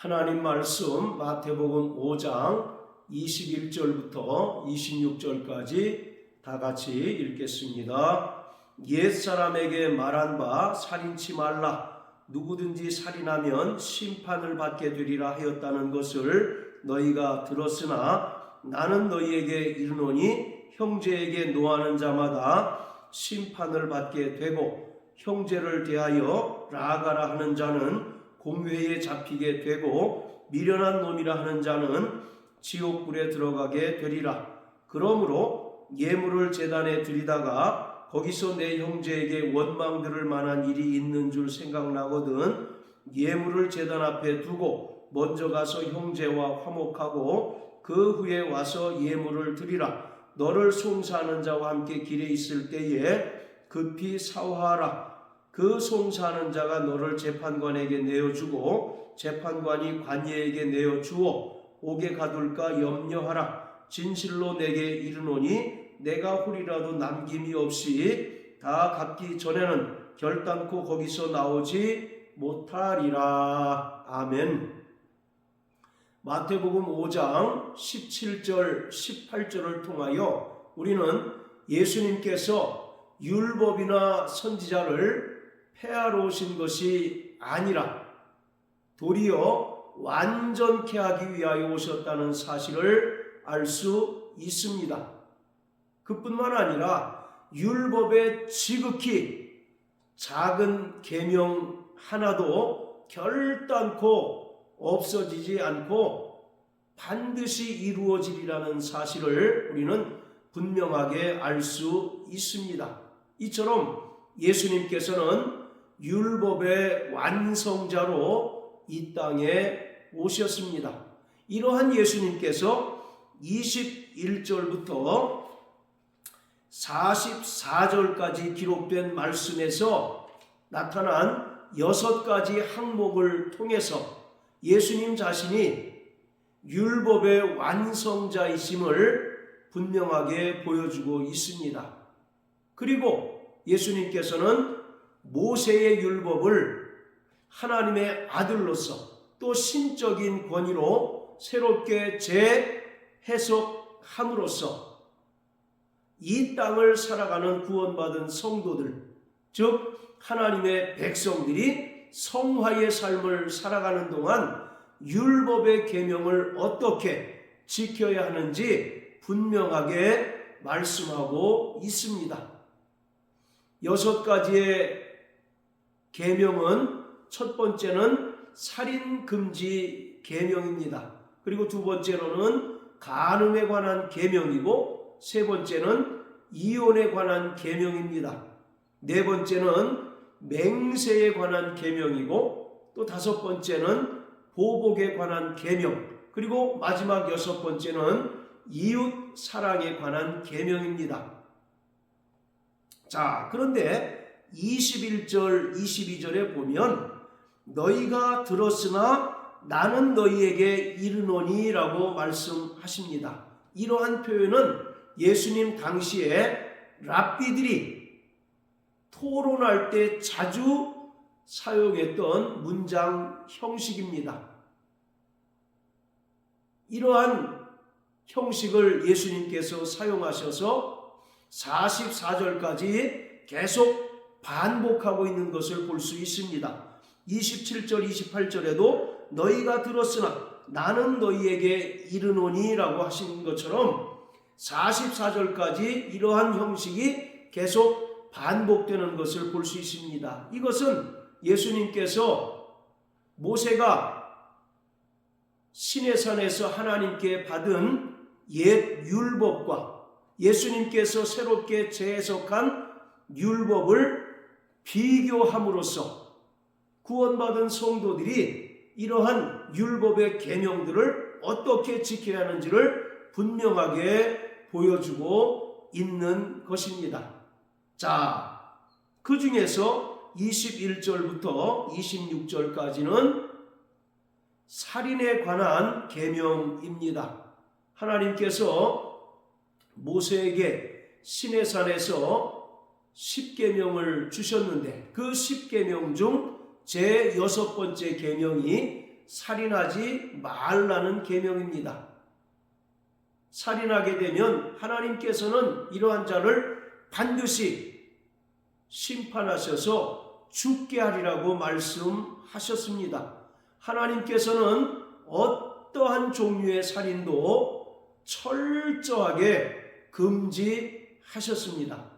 하나님 말씀 마태복음 5장 21절부터 26절까지 다 같이 읽겠습니다. 옛사람에게 말한 바 살인치 말라. 누구든지 살인하면 심판을 받게 되리라 하였다는 것을 너희가 들었으나 나는 너희에게 이르노니 형제에게 노하는 자마다 심판을 받게 되고 형제를 대하여 라가라 하는 자는 공회에 잡히게 되고 미련한 놈이라 하는 자는 지옥불에 들어가게 되리라. 그러므로 예물을 제단에 드리다가 거기서 내 형제에게 원망 들을 만한 일이 있는 줄 생각나거든 예물을 제단 앞에 두고 먼저 가서 형제와 화목하고 그 후에 와서 예물을 드리라. 너를 송사하는 자와 함께 길에 있을 때에 급히 사화하라. 그 송사하는 자가 너를 재판관에게 내어주고 재판관이 관예에게 내어주어 옥에 가둘까 염려하라. 진실로 내게 이르노니 내가 홀이라도 남김이 없이 다 갚기 전에는 결단코 거기서 나오지 못하리라. 아멘. 마태복음 5장 17절 18절을 통하여 우리는 예수님께서 율법이나 선지자를 폐하러 오신 것이 아니라 도리어 완전케 하기 위하여 오셨다는 사실을 알 수 있습니다. 그뿐만 아니라 율법의 지극히 작은 계명 하나도 결단코 없어지지 않고 반드시 이루어지리라는 사실을 우리는 분명하게 알 수 있습니다. 이처럼 예수님께서는 율법의 완성자로 이 땅에 오셨습니다. 이러한 예수님께서 21절부터 44절까지 기록된 말씀에서 나타난 6가지 항목을 통해서 예수님 자신이 율법의 완성자이심을 분명하게 보여주고 있습니다. 그리고 예수님께서는 모세의 율법을 하나님의 아들로서 또 신적인 권위로 새롭게 재해석함으로써 이 땅을 살아가는 구원받은 성도들, 즉 하나님의 백성들이 성화의 삶을 살아가는 동안 율법의 계명을 어떻게 지켜야 하는지 분명하게 말씀하고 있습니다. 6가지의 계명은 첫 번째는 살인 금지 계명입니다. 그리고 두 번째로는 간음에 관한 계명이고 세 번째는 이혼에 관한 계명입니다. 네 번째는 맹세에 관한 계명이고 또 다섯 번째는 보복에 관한 계명, 그리고 마지막 6번째는 이웃 사랑에 관한 계명입니다. 자, 그런데 21절, 22절에 보면 너희가 들었으나 나는 너희에게 이르노니 라고 말씀하십니다. 이러한 표현은 예수님 당시에 랍비들이 토론할 때 자주 사용했던 문장 형식입니다. 이러한 형식을 예수님께서 사용하셔서 44절까지 계속 반복하고 있는 것을 볼 수 있습니다. 27절, 28절에도 너희가 들었으나 나는 너희에게 이르노니 라고 하신 것처럼 44절까지 이러한 형식이 계속 반복되는 것을 볼 수 있습니다. 이것은 예수님께서 모세가 시내산에서 하나님께 받은 옛 율법과 예수님께서 새롭게 재해석한 율법을 비교함으로써 구원받은 성도들이 이러한 율법의 계명들을 어떻게 지켜야 하는지를 분명하게 보여주고 있는 것입니다. 자, 그 중에서 21절부터 26절까지는 살인에 관한 계명입니다. 하나님께서 모세에게 시내산에서 10계명을 주셨는데 그 10계명 중 제6번째 계명이 살인하지 말라는 계명입니다. 살인하게 되면 하나님께서는 이러한 자를 반드시 심판하셔서 죽게 하리라고 말씀하셨습니다. 하나님께서는 어떠한 종류의 살인도 철저하게 금지하셨습니다.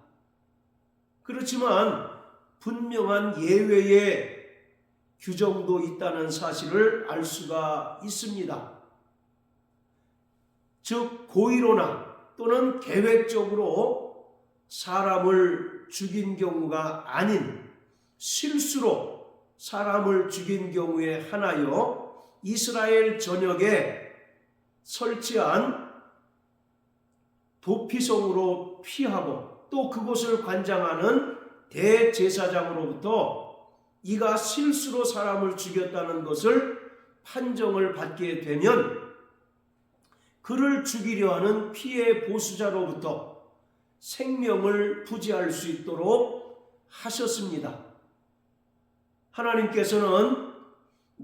그렇지만 분명한 예외의 규정도 있다는 사실을 알 수가 있습니다. 즉 고의로나 또는 계획적으로 사람을 죽인 경우가 아닌 실수로 사람을 죽인 경우에 한하여 이스라엘 전역에 설치한 도피성으로 피하고 또 그곳을 관장하는 대제사장으로부터 이가 실수로 사람을 죽였다는 것을 판정을 받게 되면 그를 죽이려 하는 피해 보수자로부터 생명을 부지할 수 있도록 하셨습니다. 하나님께서는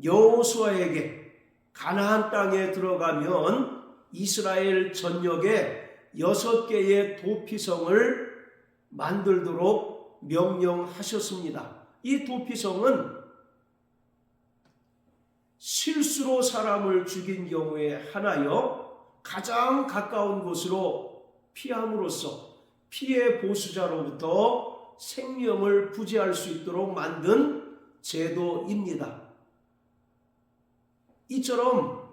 여호수아에게 가나안 땅에 들어가면 이스라엘 전역에 6개의 도피성을 만들도록 명령하셨습니다. 이 도피성은 실수로 사람을 죽인 경우에 한하여 가장 가까운 곳으로 피함으로써 피해 보수자로부터 생명을 부지할 수 있도록 만든 제도입니다. 이처럼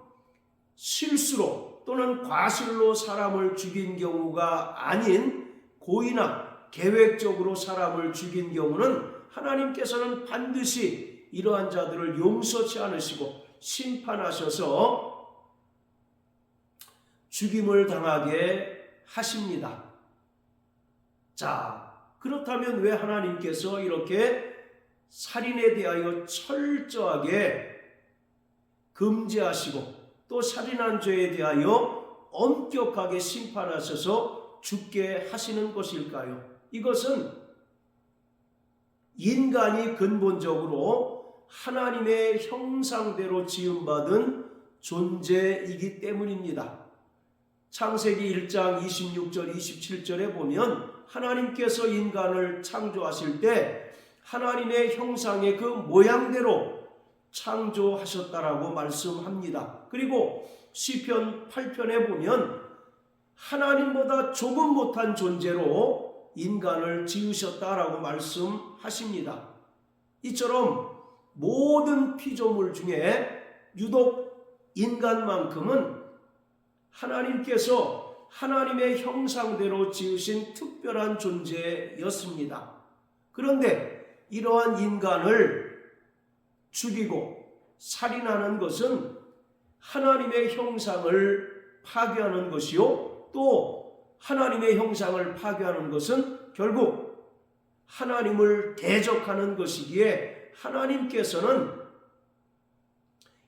실수로 또는 과실로 사람을 죽인 경우가 아닌 고의나 계획적으로 사람을 죽인 경우는 하나님께서는 반드시 이러한 자들을 용서치 않으시고 심판하셔서 죽임을 당하게 하십니다. 자, 그렇다면 왜 하나님께서 이렇게 살인에 대하여 철저하게 금지하시고 또 살인한 죄에 대하여 엄격하게 심판하셔서 죽게 하시는 것일까요? 이것은 인간이 근본적으로 하나님의 형상대로 지음받은 존재이기 때문입니다. 창세기 1장 26절 27절에 보면 하나님께서 인간을 창조하실 때 하나님의 형상의 그 모양대로 창조하셨다라고 말씀합니다. 그리고 시편 8편에 보면 하나님보다 조금 못한 존재로 인간을 지으셨다라고 말씀하십니다. 이처럼 모든 피조물 중에 유독 인간만큼은 하나님께서 하나님의 형상대로 지으신 특별한 존재였습니다. 그런데 이러한 인간을 죽이고 살인하는 것은 하나님의 형상을 파괴하는 것이요, 또 하나님의 형상을 파괴하는 것은 결국 하나님을 대적하는 것이기에 하나님께서는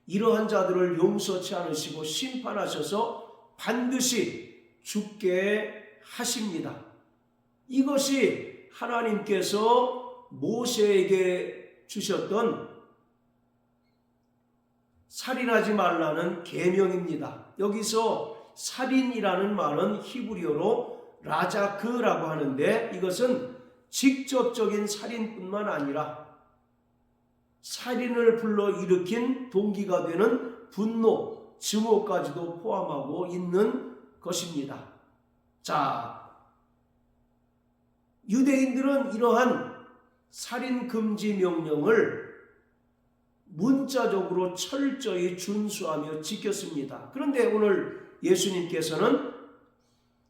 이러한 자들을 용서치 않으시고 심판하셔서 반드시 죽게 하십니다. 이것이 하나님께서 모세에게 주셨던 살인하지 말라는 계명입니다. 여기서 살인이라는 말은 히브리어로 라자크라고 하는데 이것은 직접적인 살인뿐만 아니라 살인을 불러일으킨 동기가 되는 분노, 증오까지도 포함하고 있는 것입니다. 자, 유대인들은 이러한 살인 금지 명령을 문자적으로 철저히 준수하며 지켰습니다. 그런데 오늘 예수님께서는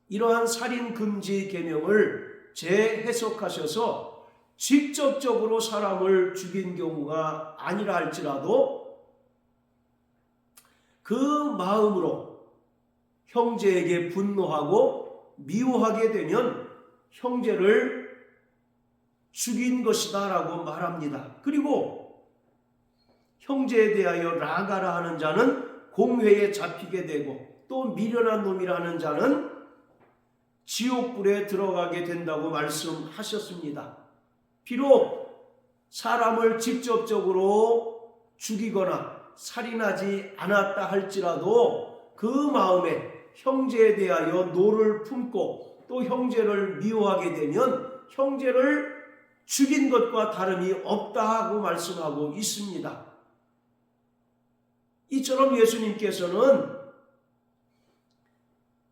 이러한 살인 금지 계명을 재해석하셔서 직접적으로 사람을 죽인 경우가 아니라 할지라도 그 마음으로 형제에게 분노하고 미워하게 되면 형제를 죽인 것이다 라고 말합니다. 그리고 형제에 대하여 라가라 하는 자는 공회에 잡히게 되고 또 미련한 놈이라 하는 자는 지옥불에 들어가게 된다고 말씀하셨습니다. 비록 사람을 직접적으로 죽이거나 살인하지 않았다 할지라도 그 마음에 형제에 대하여 노를 품고 또 형제를 미워하게 되면 형제를 죽인 것과 다름이 없다 하고 말씀하고 있습니다. 이처럼 예수님께서는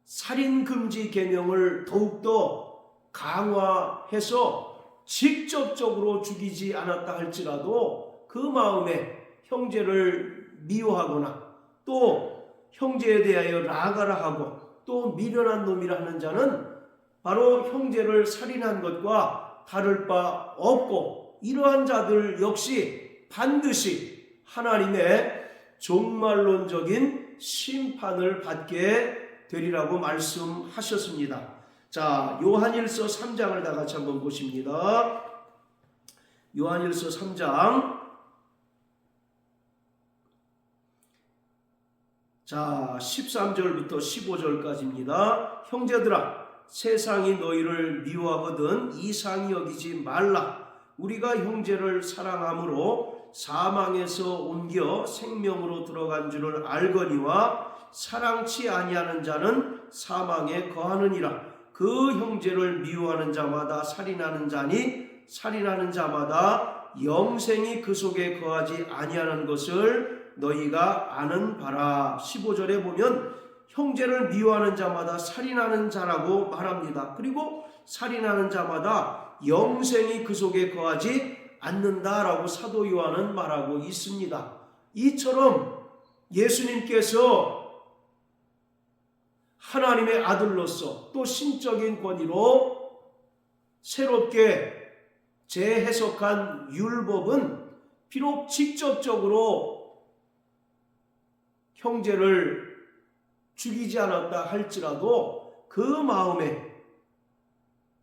살인금지 계명을 더욱더 강화해서 직접적으로 죽이지 않았다 할지라도 그 마음에 형제를 미워하거나 또 형제에 대하여 라가라 하고 또 미련한 놈이라 하는 자는 바로 형제를 살인한 것과 다를 바 없고 이러한 자들 역시 반드시 하나님의 종말론적인 심판을 받게 되리라고 말씀하셨습니다. 자, 요한일서 3장을 다 같이 한번 보십니다. 요한일서 3장. 자, 13절부터 15절까지입니다. 형제들아, 세상이 너희를 미워하거든 이상히 여기지 말라. 우리가 형제를 사랑함으로 사망에서 옮겨 생명으로 들어간 줄을 알거니와 사랑치 아니하는 자는 사망에 거하느니라. 그 형제를 미워하는 자마다 살인하는 자니 살인하는 자마다 영생이 그 속에 거하지 아니하는 것을 너희가 아는 바라. 15절에 보면 형제를 미워하는 자마다 살인하는 자라고 말합니다. 그리고 살인하는 자마다 영생이 그 속에 거하지 않는다라고 사도 요한은 말하고 있습니다. 이처럼 예수님께서 하나님의 아들로서 또 신적인 권위로 새롭게 재해석한 율법은 비록 직접적으로 형제를 죽이지 않았다 할지라도 그 마음에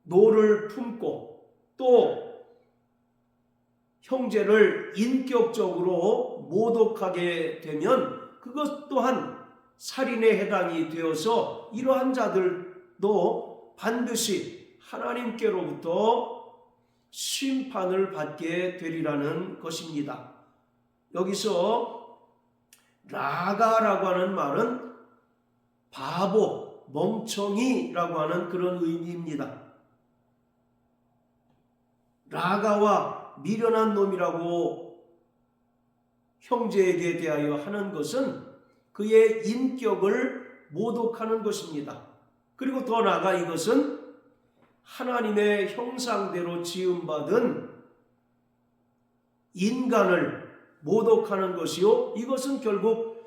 노를 품고 또 형제를 인격적으로 모독하게 되면 그것 또한 살인에 해당이 되어서 이러한 자들도 반드시 하나님께로부터 심판을 받게 되리라는 것입니다. 여기서 라가라고 하는 말은 바보, 멍청이라고 하는 그런 의미입니다. 라가와 미련한 놈이라고 형제에게 대하여 하는 것은 그의 인격을 모독하는 것입니다. 그리고 더 나아가 이것은 하나님의 형상대로 지음받은 인간을 모독하는 것이요, 이것은 결국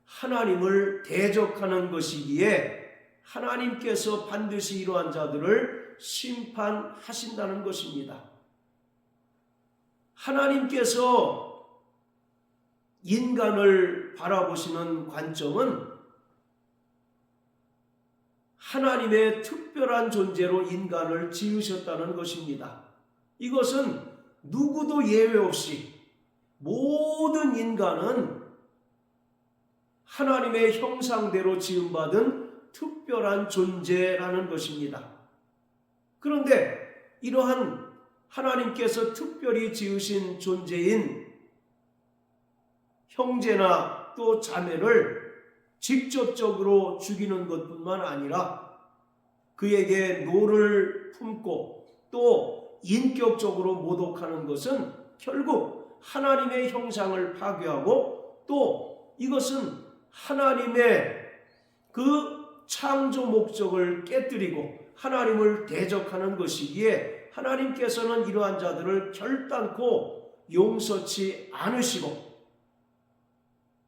하나님을 대적하는 것이기에 하나님께서 반드시 이러한 자들을 심판하신다는 것입니다. 하나님께서 인간을 바라보시는 관점은 하나님의 특별한 존재로 인간을 지으셨다는 것입니다. 이것은 누구도 예외 없이 모든 인간은 하나님의 형상대로 지음받은 특별한 존재라는 것입니다. 그런데 이러한 하나님께서 특별히 지으신 존재인 형제나 또 자매를 직접적으로 죽이는 것뿐만 아니라 그에게 노를 품고 또 인격적으로 모독하는 것은 결국 하나님의 형상을 파괴하고 또 이것은 하나님의 그 창조 목적을 깨뜨리고 하나님을 대적하는 것이기에 하나님께서는 이러한 자들을 결단코 용서치 않으시고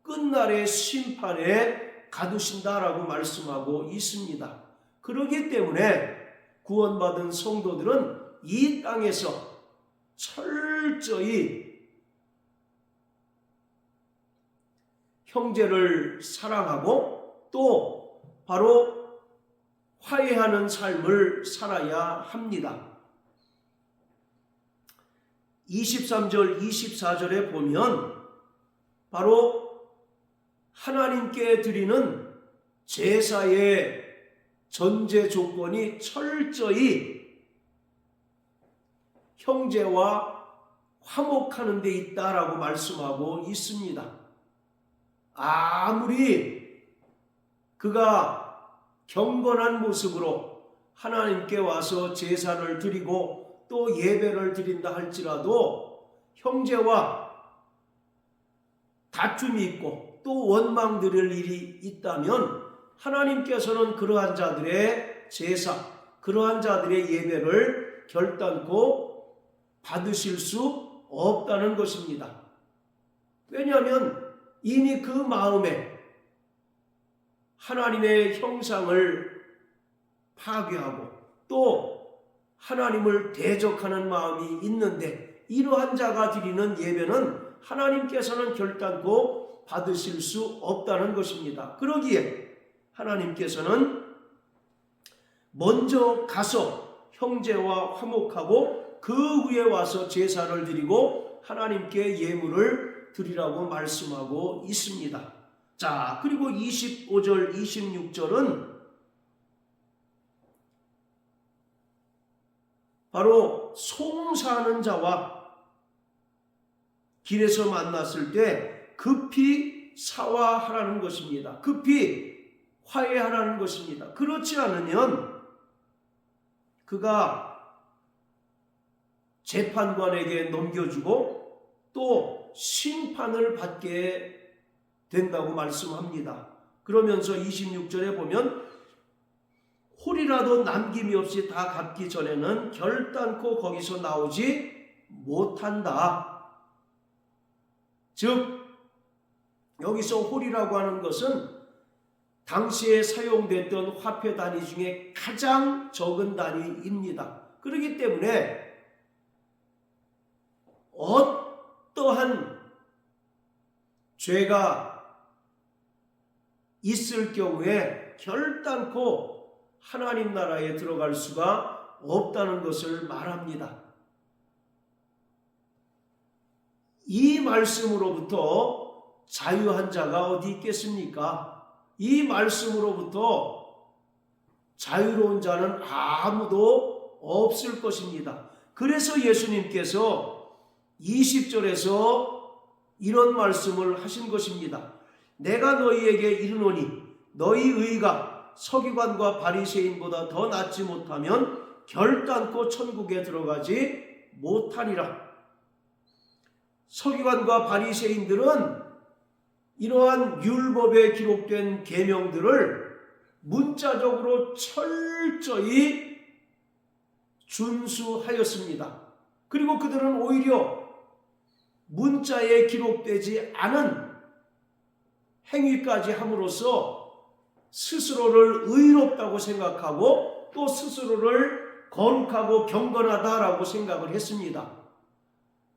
끝날의 심판에 가두신다라고 말씀하고 있습니다. 그렇기 때문에 구원받은 성도들은 이 땅에서 철저히 형제를 사랑하고 또 바로 화해하는 삶을 살아야 합니다. 23절, 24절에 보면 바로 하나님께 드리는 제사의 전제 조건이 철저히 형제와 화목하는 데 있다라고 말씀하고 있습니다. 아무리 그가 경건한 모습으로 하나님께 와서 제사를 드리고 또 예배를 드린다 할지라도 형제와 다툼이 있고 또 원망 드릴 일이 있다면 하나님께서는 그러한 자들의 제사, 그러한 자들의 예배를 결단코 받으실 수 없다는 것입니다. 왜냐하면 이미 그 마음에 하나님의 형상을 파괴하고 또 하나님을 대적하는 마음이 있는데 이러한 자가 드리는 예배는 하나님께서는 결단코 받으실 수 없다는 것입니다. 그러기에 하나님께서는 먼저 가서 형제와 화목하고 그 후에 와서 제사를 드리고 하나님께 예물을 드리라고 말씀하고 있습니다. 자, 그리고 25절, 26절은 바로 송사하는 자와 길에서 만났을 때 급히 사화하라는 것입니다. 급히 화해하라는 것입니다. 그렇지 않으면 그가 재판관에게 넘겨주고 또 심판을 받게 된다고 말씀합니다. 그러면서 26절에 보면 홀이라도 남김이 없이 다 갚기 전에는 결단코 거기서 나오지 못한다. 즉 여기서 홀이라고 하는 것은 당시에 사용됐던 화폐 단위 중에 가장 적은 단위입니다. 그렇기 때문에 어떠한 죄가 있을 경우에 결단코 하나님 나라에 들어갈 수가 없다는 것을 말합니다. 이 말씀으로부터 자유한 자가 어디 있겠습니까? 이 말씀으로부터 자유로운 자는 아무도 없을 것입니다. 그래서 예수님께서 20절에서 이런 말씀을 하신 것입니다. 내가 너희에게 이르노니 너희 의가 서기관과 바리새인보다 더 낫지 못하면 결단코 천국에 들어가지 못하리라. 서기관과 바리새인들은 이러한 율법에 기록된 계명들을 문자적으로 철저히 준수하였습니다. 그리고 그들은 오히려 문자에 기록되지 않은 행위까지 함으로써 스스로를 의롭다고 생각하고 또 스스로를 거룩하고 경건하다라고 생각을 했습니다.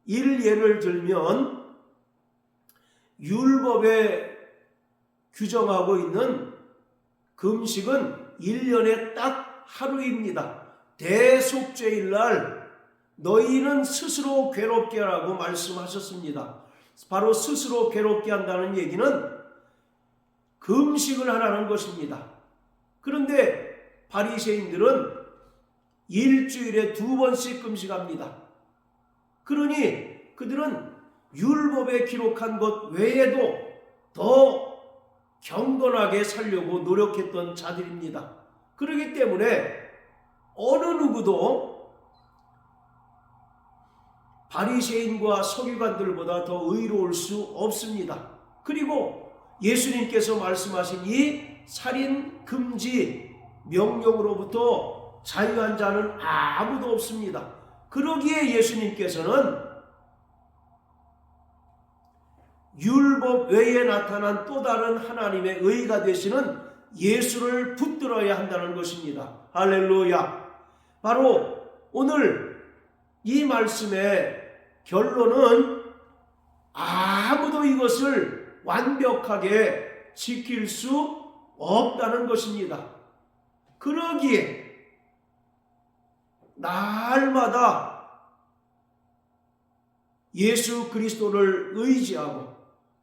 예를 들면 율법에 규정하고 있는 금식은 1년에 딱 하루입니다. 대속죄일 날 너희는 스스로 괴롭게 하라고 말씀하셨습니다. 바로 스스로 괴롭게 한다는 얘기는 금식을 하라는 것입니다. 그런데 바리새인들은 일주일에 2번씩 금식합니다. 그러니 그들은 율법에 기록한 것 외에도 더 경건하게 살려고 노력했던 자들입니다. 그렇기 때문에 어느 누구도 바리새인과 서기관들보다 더 의로울 수 없습니다. 그리고 예수님께서 말씀하신 이 살인 금지 명령으로부터 자유한 자는 아무도 없습니다. 그러기에 예수님께서는 율법 외에 나타난 또 다른 하나님의 의가 되시는 예수를 붙들어야 한다는 것입니다. 할렐루야. 바로 오늘 이 말씀의 결론은 아무도 이것을 완벽하게 지킬 수 없다는 것입니다. 그러기에 날마다 예수 그리스도를 의지하고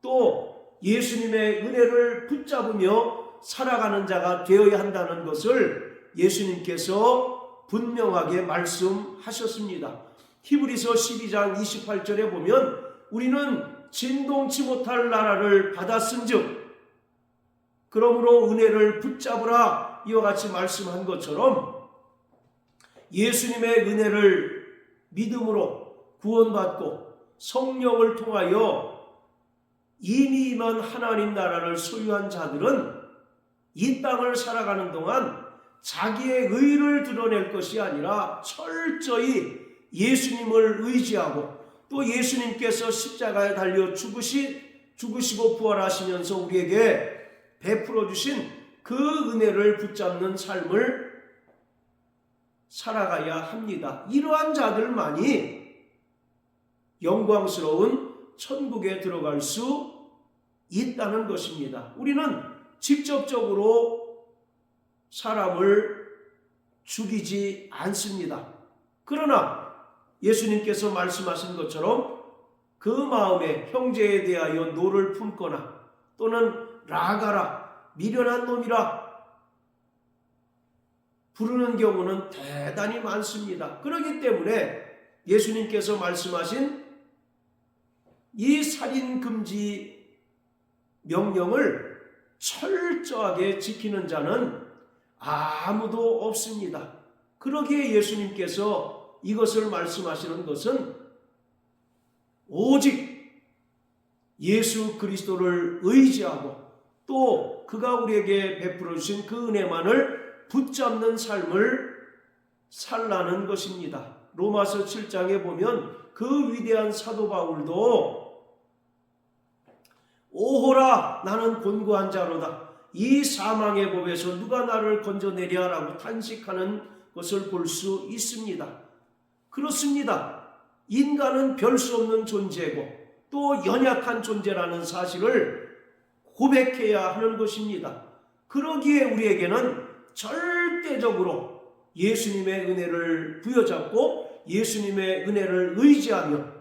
또 예수님의 은혜를 붙잡으며 살아가는 자가 되어야 한다는 것을 예수님께서 분명하게 말씀하셨습니다. 히브리서 12장 28절에 보면 우리는 진동치 못할 나라를 받았은즉 그러므로 은혜를 붙잡으라 이와 같이 말씀한 것처럼 예수님의 은혜를 믿음으로 구원받고 성령을 통하여 이미 임한 하나님 나라를 소유한 자들은 이 땅을 살아가는 동안 자기의 의를 드러낼 것이 아니라 철저히 예수님을 의지하고 또 예수님께서 십자가에 달려 죽으시고 부활하시면서 우리에게 베풀어 주신 그 은혜를 붙잡는 삶을 살아가야 합니다. 이러한 자들만이 영광스러운 천국에 들어갈 수 있다는 것입니다. 우리는 직접적으로 사람을 죽이지 않습니다. 그러나 예수님께서 말씀하신 것처럼 그 마음에 형제에 대하여 노를 품거나 또는 라가라 미련한 놈이라 부르는 경우는 대단히 많습니다. 그렇기 때문에 예수님께서 말씀하신 이 살인금지 명령을 철저하게 지키는 자는 아무도 없습니다. 그러기에 예수님께서 이것을 말씀하시는 것은 오직 예수 그리스도를 의지하고 또 그가 우리에게 베풀어 주신 그 은혜만을 붙잡는 삶을 살라는 것입니다. 로마서 7장에 보면 그 위대한 사도 바울도 오호라 나는 곤고한 자로다 이 사망의 법에서 누가 나를 건져내랴 라고 탄식하는 것을 볼 수 있습니다. 그렇습니다. 인간은 별 수 없는 존재고 또 연약한 존재라는 사실을 고백해야 하는 것입니다. 그러기에 우리에게는 절대적으로 예수님의 은혜를 부여잡고 예수님의 은혜를 의지하며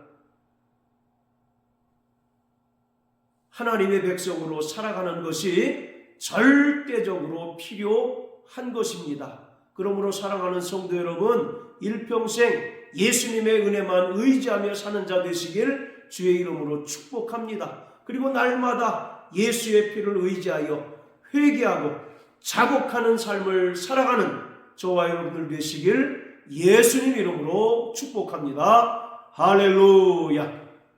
하나님의 백성으로 살아가는 것이 절대적으로 필요한 것입니다. 그러므로 사랑하는 성도 여러분, 일평생 예수님의 은혜만 의지하며 사는 자 되시길 주의 이름으로 축복합니다. 그리고 날마다 예수의 피를 의지하여 회개하고 자복하는 삶을 살아가는 저와 여러분들 되시길 예수님 이름으로 축복합니다. 할렐루야.